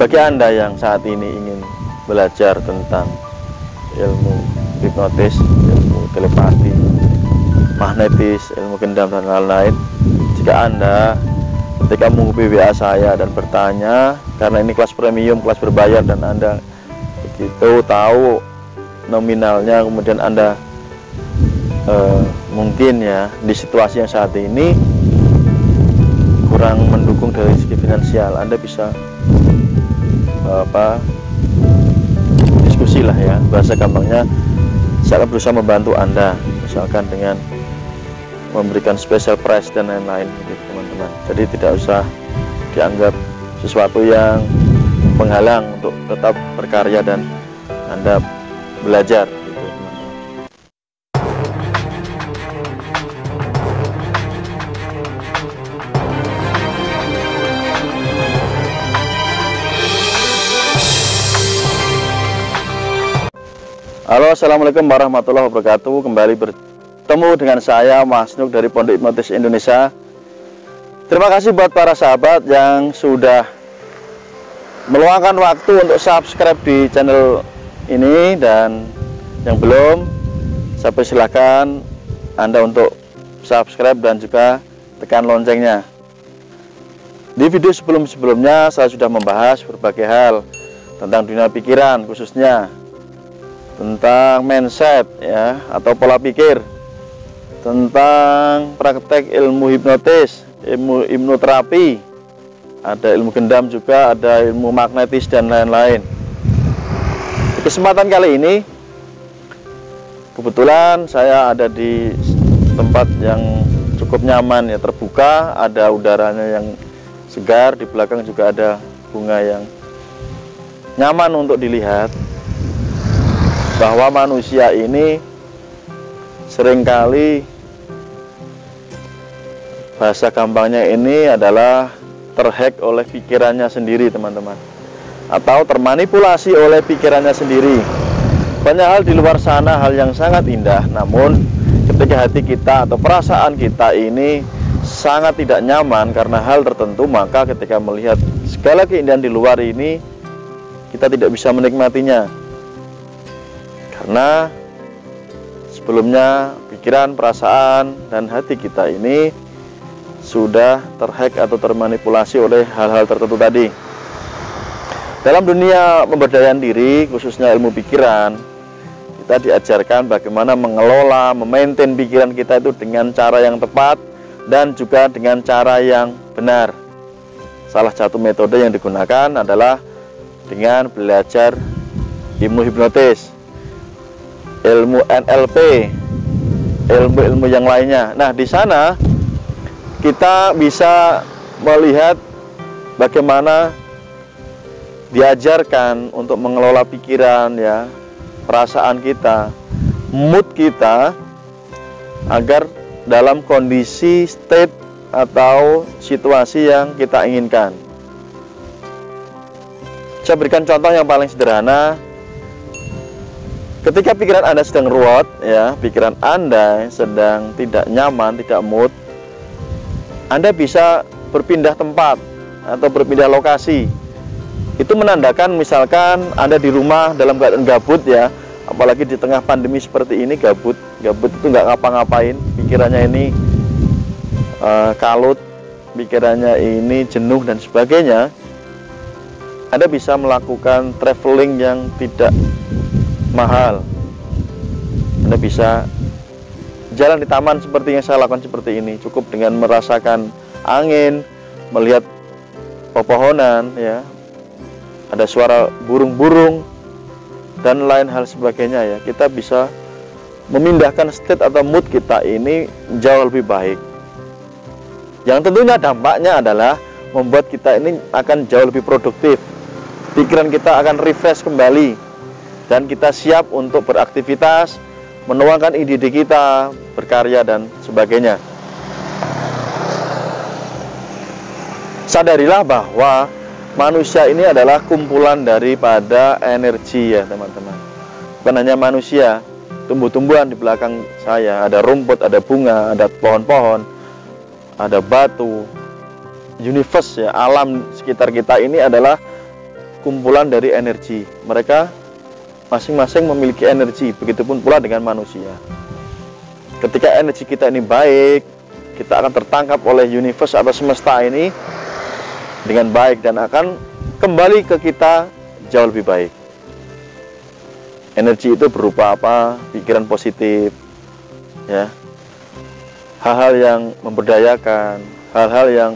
Bagi Anda yang saat ini ingin belajar tentang ilmu hipnotis, ilmu telepati, magnetis, ilmu gendam dan lain-lain, jika Anda ketika menghubungi WA saya dan bertanya, karena ini kelas premium, kelas berbayar, dan Anda begitu tahu nominalnya, kemudian Anda mungkin ya di situasi yang saat ini kurang mendukung dari segi finansial, Anda bisa diskusi lah ya, bahasa gampangnya saya akan berusaha membantu Anda, misalkan dengan memberikan special price dan lain-lain gitu teman-teman. Jadi tidak usah dianggap sesuatu yang penghalang untuk tetap berkarya dan Anda belajar gitu, teman-teman. Halo, assalamualaikum warahmatullahi wabarakatuh. Kembali bertemu dengan saya Mas Nuk dari Pondok Hipnotis Indonesia. Terima kasih buat para sahabat yang sudah meluangkan waktu untuk subscribe di channel ini, dan yang belum, saya persilahkan Anda untuk subscribe dan juga tekan loncengnya. Di video sebelum-sebelumnya saya sudah membahas berbagai hal tentang dunia pikiran, khususnya tentang mindset ya, atau pola pikir, tentang praktek ilmu hipnotis, ilmu hipnoterapi, ada ilmu gendam juga, ada ilmu magnetis dan lain-lain. Di kesempatan kali ini kebetulan saya ada di tempat yang cukup nyaman ya, terbuka, ada udaranya yang segar, di belakang juga ada bunga yang nyaman untuk dilihat. Bahwa manusia ini seringkali, bahasa gampangnya ini adalah terhack oleh pikirannya sendiri teman-teman, atau termanipulasi oleh pikirannya sendiri. Banyak hal di luar sana, hal yang sangat indah, namun ketika hati kita atau perasaan kita ini sangat tidak nyaman karena hal tertentu, maka ketika melihat segala keindahan di luar ini, kita tidak bisa menikmatinya. Karena sebelumnya pikiran, perasaan, dan hati kita ini sudah terhack atau termanipulasi oleh hal-hal tertentu tadi. Dalam dunia pemberdayaan diri, khususnya ilmu pikiran, kita diajarkan bagaimana mengelola, memaintain pikiran kita itu dengan cara yang tepat dan juga dengan cara yang benar. Salah satu metode yang digunakan adalah dengan belajar ilmu hipnotis, ilmu NLP, ilmu-ilmu yang lainnya. Nah, di sana kita bisa melihat bagaimana diajarkan untuk mengelola pikiran ya, perasaan kita, mood kita, agar dalam kondisi state atau situasi yang kita inginkan. Saya berikan contoh yang paling sederhana. Ketika pikiran Anda sedang ruwet ya, pikiran Anda sedang tidak nyaman, tidak mood, Anda bisa berpindah tempat atau berpindah lokasi. Itu menandakan misalkan Anda di rumah dalam keadaan gabut ya, apalagi di tengah pandemi seperti ini, gabut itu nggak ngapa-ngapain, pikirannya ini kalut, pikirannya ini jenuh dan sebagainya. Anda bisa melakukan traveling yang tidak mahal. Anda bisa jalan di taman seperti yang saya lakukan seperti ini, cukup dengan merasakan angin, melihat pepohonan ya, ada suara burung-burung dan lain hal sebagainya ya. Kita bisa memindahkan state atau mood kita ini jauh lebih baik. Yang tentunya dampaknya adalah membuat kita ini akan jauh lebih produktif. Pikiran kita akan refresh kembali, dan kita siap untuk beraktivitas, menuangkan ide-ide kita, berkarya dan sebagainya. Sadarilah bahwa manusia ini adalah kumpulan daripada energi ya teman-teman. Bukan hanya manusia, tumbuh-tumbuhan di belakang saya, ada rumput, ada bunga, ada pohon-pohon, ada batu, universe ya, alam sekitar kita ini adalah kumpulan dari energi. Mereka masing-masing memiliki energi, begitupun pula dengan manusia. Ketika energi kita ini baik, kita akan tertangkap oleh universe atau semesta ini dengan baik dan akan kembali ke kita jauh lebih baik. Energi itu berupa apa? Pikiran positif, ya, hal-hal yang memberdayakan, hal-hal yang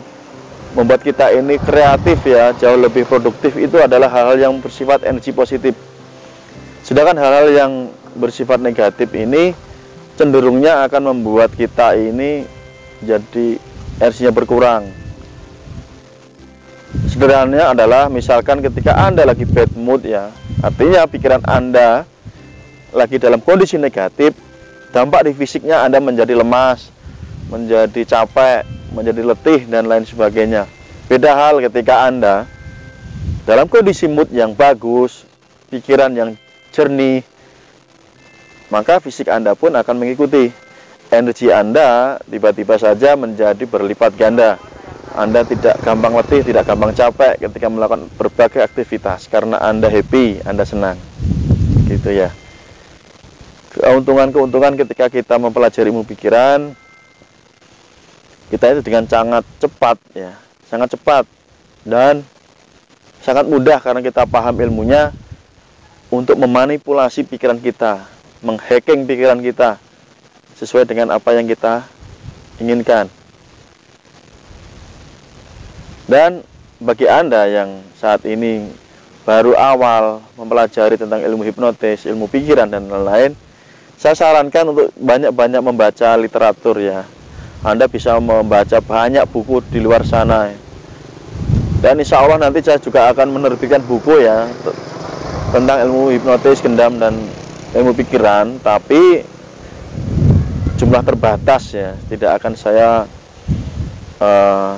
membuat kita ini kreatif, ya, jauh lebih produktif. Itu adalah hal-hal yang bersifat energi positif. Sedangkan hal-hal yang bersifat negatif ini cenderungnya akan membuat kita ini jadi energinya berkurang. Sederhananya adalah misalkan ketika Anda lagi bad mood, ya, artinya pikiran Anda lagi dalam kondisi negatif, dampak di fisiknya Anda menjadi lemas, menjadi capek, menjadi letih dan lain sebagainya. Beda hal ketika Anda dalam kondisi mood yang bagus, pikiran yang jernih, maka fisik Anda pun akan mengikuti. Energi Anda tiba-tiba saja menjadi berlipat ganda. Anda tidak gampang letih, tidak gampang capek ketika melakukan berbagai aktivitas karena Anda happy, Anda senang. Gitu ya. Keuntungan-keuntungan ketika kita mempelajari ilmu pikiran, kita itu dengan sangat cepat, ya, sangat cepat dan sangat mudah karena kita paham ilmunya untuk memanipulasi pikiran kita, menghacking pikiran kita sesuai dengan apa yang kita inginkan. Dan bagi Anda yang saat ini baru awal mempelajari tentang ilmu hipnotis, ilmu pikiran dan lain-lain, saya sarankan untuk banyak-banyak membaca literatur, ya. Anda bisa membaca banyak buku di luar sana. Dan insya Allah nanti saya juga akan menerbitkan buku, ya, tentang ilmu hipnotis, gendam dan ilmu pikiran, tapi jumlah terbatas, ya. Tidak akan saya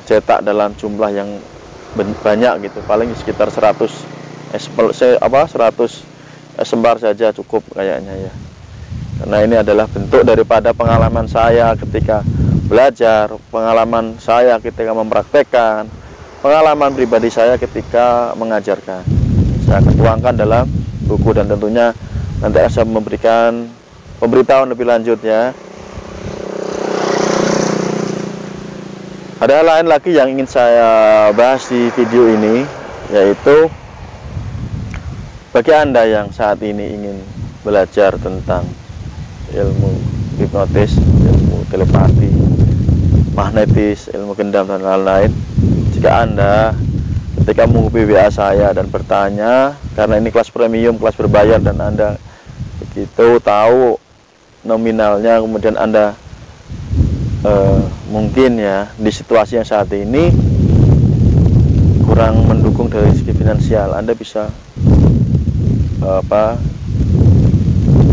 cetak dalam jumlah yang banyak gitu, paling sekitar 100 lembar saja cukup kayaknya, ya. Karena ini adalah bentuk daripada pengalaman saya ketika belajar, pengalaman saya ketika mempraktekkan, pengalaman pribadi saya ketika mengajarkan. Saya akan tuangkan dalam buku dan tentunya nanti saya memberikan pemberitahuan lebih lanjut, ya. Ada hal lain lagi yang ingin saya bahas di video ini, yaitu bagi Anda yang saat ini ingin belajar tentang ilmu hipnotis, ilmu telepati, magnetis, ilmu gendam dan lain-lain, jika Anda ketika menghubungi WA saya dan bertanya, karena ini kelas premium, kelas berbayar, dan Anda begitu tahu nominalnya, kemudian Anda mungkin, ya, di situasi yang saat ini kurang mendukung dari segi finansial, Anda bisa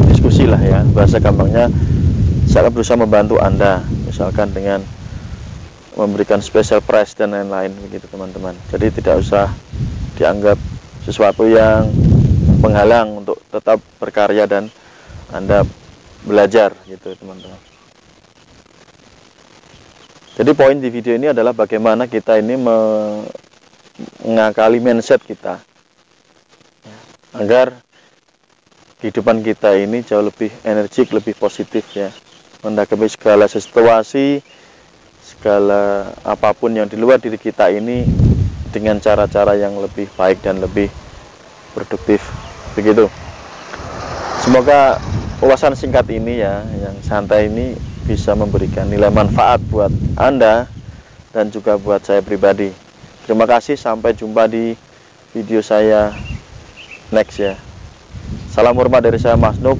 diskusi lah, ya, bahasa gampangnya saya akan berusaha membantu Anda, misalkan dengan memberikan special price dan lain-lain begitu, teman-teman. Jadi tidak usah dianggap sesuatu yang penghalang untuk tetap berkarya dan Anda belajar gitu, teman-teman. Jadi poin di video ini adalah bagaimana kita ini mengakali mindset kita, agar kehidupan kita ini jauh lebih energik, lebih positif, ya, menghadapi segala situasi, segala apapun yang di luar diri kita ini dengan cara-cara yang lebih baik dan lebih produktif, begitu. Semoga ulasan singkat ini, ya, yang santai ini bisa memberikan nilai manfaat buat Anda dan juga buat saya pribadi. Terima kasih, sampai jumpa di video saya next, ya. Salam hormat dari saya, Mas Nuk.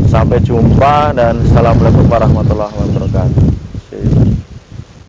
Sampai jumpa dan assalamualaikum warahmatullahi wabarakatuh.